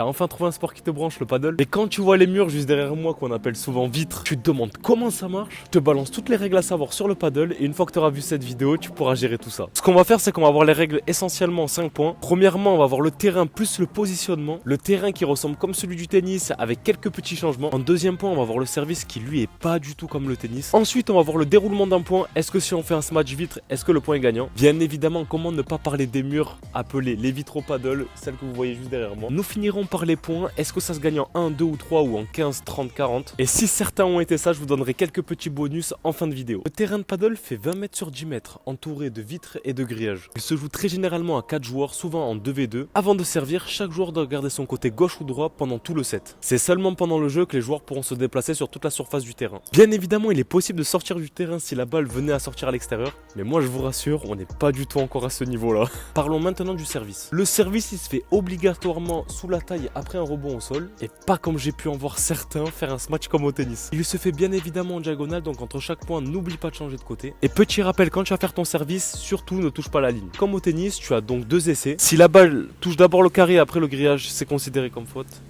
T'as enfin trouvé un sport qui te branche, le paddle. Et quand tu vois les murs juste derrière moi, qu'on appelle souvent vitres, tu te demandes comment ça marche. Je te balance toutes les règles à savoir sur le paddle. Et une fois que tu auras vu cette vidéo, tu pourras gérer tout ça. Ce qu'on va faire, c'est qu'on va voir les règles essentiellement en 5 points. Premièrement, on va voir le terrain plus le positionnement. Le terrain qui ressemble comme celui du tennis avec quelques petits changements. En deuxième point, on va voir le service qui lui est pas du tout comme le tennis. Ensuite, on va voir le déroulement d'un point. Est-ce que si on fait un smash vitre, est-ce que le point est gagnant? Bien évidemment, comment ne pas parler des murs appelés les vitres au paddle, celles que vous voyez juste derrière moi. Nous finirons par les points. Est-ce que ça se gagne en 1, 2 ou 3 ou en 15, 30, 40? Et si certains ont été ça, je vous donnerai quelques petits bonus en fin de vidéo. Le terrain de paddle fait 20 mètres sur 10 mètres, entouré de vitres et de grillages. Il se joue très généralement à 4 joueurs, souvent en 2v2. Avant de servir, chaque joueur doit garder son côté gauche ou droit pendant tout le set. C'est seulement pendant le jeu que les joueurs pourront se déplacer sur toute la surface du terrain. Bien évidemment, il est possible de sortir du terrain si la balle venait à sortir à l'extérieur. Mais moi, je vous rassure, on n'est pas du tout encore à ce niveau-là. Parlons maintenant du service. Le service, il se fait obligatoirement sous la taille après un rebond au sol. Et pas comme j'ai pu en voir certains faire un smash comme au tennis. Il se fait bien évidemment en diagonale, donc entre chaque point, n'oublie pas de changer de côté. Et petit rappel, quand tu vas faire ton service, surtout ne touche pas la ligne. Comme au tennis, tu as donc 2 essais. Si la balle touche d'abord le carré après le grillage, c'est considéré comme faute.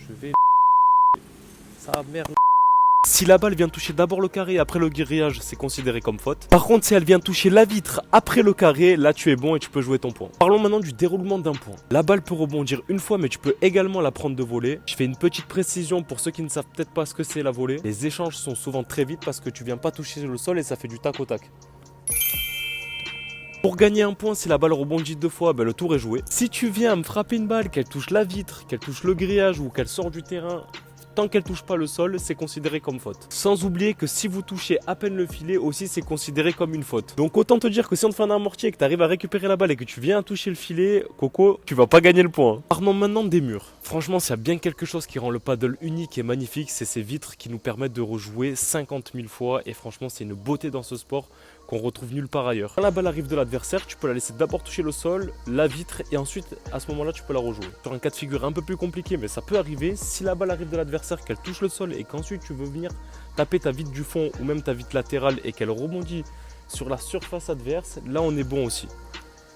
Je vais... Ça merde. Si la balle vient toucher d'abord le carré après le grillage, c'est considéré comme faute. Par contre, si elle vient toucher la vitre après le carré, là tu es bon et tu peux jouer ton point. Parlons maintenant du déroulement d'un point. La balle peut rebondir une fois, mais tu peux également la prendre de volée. Je fais une petite précision pour ceux qui ne savent peut-être pas ce que c'est la volée. Les échanges sont souvent très vite parce que tu viens pas toucher le sol et ça fait du tac au tac. Pour gagner un point, si la balle rebondit 2 fois, le tour est joué. Si tu viens me frapper une balle, qu'elle touche la vitre, qu'elle touche le grillage ou qu'elle sort du terrain, tant qu'elle touche pas le sol, c'est considéré comme faute. Sans oublier que si vous touchez à peine le filet aussi, c'est considéré comme une faute. Donc autant te dire que si on te fait un amorti et que tu arrives à récupérer la balle et que tu viens à toucher le filet, Coco, tu vas pas gagner le point. Parlons maintenant des murs. Franchement, s'il y a bien quelque chose qui rend le paddle unique et magnifique, c'est ces vitres qui nous permettent de rejouer 50 000 fois. Et franchement, c'est une beauté dans ce sport qu'on retrouve nulle part ailleurs. Quand la balle arrive de l'adversaire, tu peux la laisser d'abord toucher le sol, la vitre, et ensuite, à ce moment-là, tu peux la rejouer. Sur un cas de figure un peu plus compliqué, mais ça peut arriver, si la balle arrive de l'adversaire, qu'elle touche le sol et qu'ensuite tu veux venir taper ta vitre du fond ou même ta vitre latérale et qu'elle rebondit sur la surface adverse, là on est bon aussi.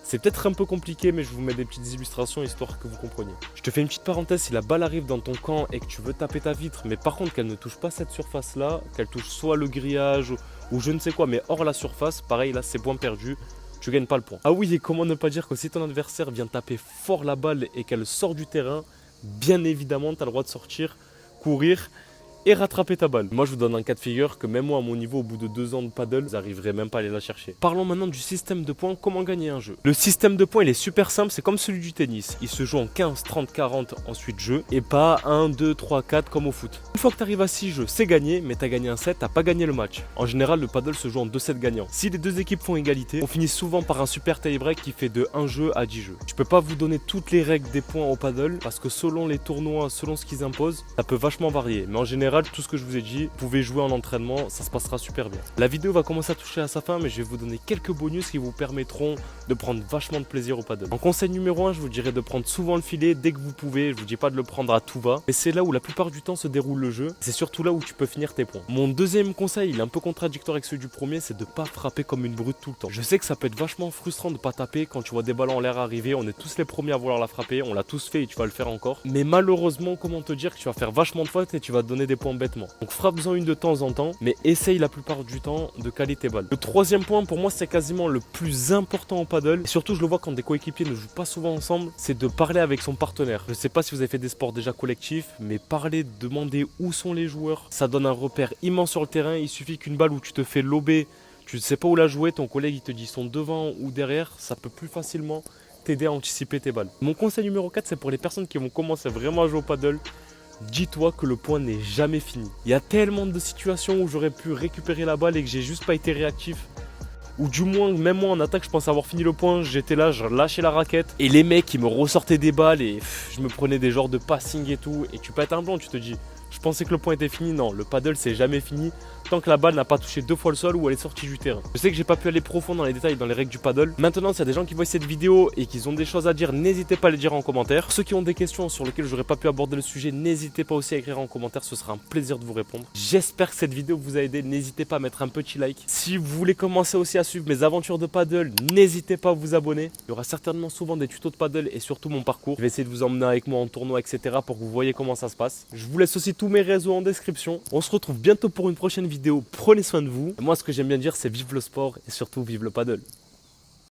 C'est peut-être un peu compliqué, mais je vous mets des petites illustrations histoire que vous compreniez. Je te fais une petite parenthèse, si la balle arrive dans ton camp et que tu veux taper ta vitre, mais par contre qu'elle ne touche pas cette surface-là, qu'elle touche soit le grillage ou je ne sais quoi, mais hors la surface, pareil là c'est point perdu, tu gagnes pas le point. Ah oui, et comment ne pas dire que si ton adversaire vient taper fort la balle et qu'elle sort du terrain, bien évidemment tu as le droit de sortir, courir et rattraper ta balle. Moi je vous donne un cas de figure que même moi à mon niveau au bout de 2 ans de paddle, j'arriverai même pas à aller la chercher. Parlons maintenant du système de points, comment gagner un jeu. Le système de points il est super simple, c'est comme celui du tennis. Il se joue en 15, 30, 40 ensuite jeu et pas 1, 2, 3, 4 comme au foot. Une fois que tu arrives à 6 jeux, c'est gagné, mais tu as gagné un set, t'as pas gagné le match. En général le paddle se joue en 2 sets gagnants. Si les 2 équipes font égalité, on finit souvent par un super tie-break qui fait de 1 jeu à 10 jeux. Je peux pas vous donner toutes les règles des points au paddle parce que selon les tournois, selon ce qu'ils imposent, ça peut vachement varier. Mais en général, tout ce que je vous ai dit, vous pouvez jouer en entraînement, ça se passera super bien. La vidéo va commencer à toucher à sa fin, mais je vais vous donner quelques bonus qui vous permettront de prendre vachement de plaisir au paddle. En conseil numéro 1, je vous dirais de prendre souvent le filet dès que vous pouvez. Je vous dis pas de le prendre à tout va, mais c'est là où la plupart du temps se déroule le jeu. C'est surtout là où tu peux finir tes points. Mon deuxième conseil, il est un peu contradictoire avec celui du premier, c'est de pas frapper comme une brute tout le temps. Je sais que ça peut être vachement frustrant de pas taper quand tu vois des ballons en l'air arriver. On est tous les premiers à vouloir la frapper, on l'a tous fait et tu vas le faire encore. Mais malheureusement, comment te dire que tu vas faire vachement de fautes et tu vas te donner des points bêtement. Donc frappe-en une de temps en temps, mais essaye la plupart du temps de caler tes balles. Le troisième point pour moi c'est quasiment le plus important au paddle, et surtout je le vois quand des coéquipiers ne jouent pas souvent ensemble, c'est de parler avec son partenaire. Je sais pas si vous avez fait des sports déjà collectifs, mais parler, demander où sont les joueurs, ça donne un repère immense sur le terrain. Il suffit qu'une balle où tu te fais lober, tu ne sais pas où la jouer, ton collègue il te dit ils sont devant ou derrière, ça peut plus facilement t'aider à anticiper tes balles. Mon conseil numéro 4 c'est pour les personnes qui vont commencer vraiment à jouer au paddle. Dis-toi que le point n'est jamais fini. Il y a tellement de situations où j'aurais pu récupérer la balle et que j'ai juste pas été réactif. Ou du moins, même moi en attaque, je pensais avoir fini le point. J'étais là, je lâchais la raquette. Et les mecs, ils me ressortaient des balles et je me prenais des genres de passing et tout. Et tu pètes un blanc, tu te dis, Je pensais que le point était fini. Non, le paddle c'est jamais fini tant que la balle n'a pas touché 2 fois le sol ou elle est sortie du terrain. Je sais que j'ai pas pu aller profond dans les détails dans les règles du paddle. Maintenant, s'il y a des gens qui voient cette vidéo et qui ont des choses à dire, n'hésitez pas à les dire en commentaire. Ceux qui ont des questions sur lesquelles j'aurais pas pu aborder le sujet, n'hésitez pas aussi à écrire en commentaire, ce sera un plaisir de vous répondre. J'espère que cette vidéo vous a aidé, n'hésitez pas à mettre un petit like. Si vous voulez commencer aussi à suivre mes aventures de paddle, n'hésitez pas à vous abonner. Il y aura certainement souvent des tutos de paddle et surtout mon parcours. Je vais essayer de vous emmener avec moi en tournoi, etc. pour que vous voyez comment ça se passe. Je vous laisse aussi tous mes réseaux en description. On se retrouve bientôt pour une prochaine vidéo. Prenez soin de vous. Moi, ce que j'aime bien dire, c'est vive le sport et surtout vive le paddle.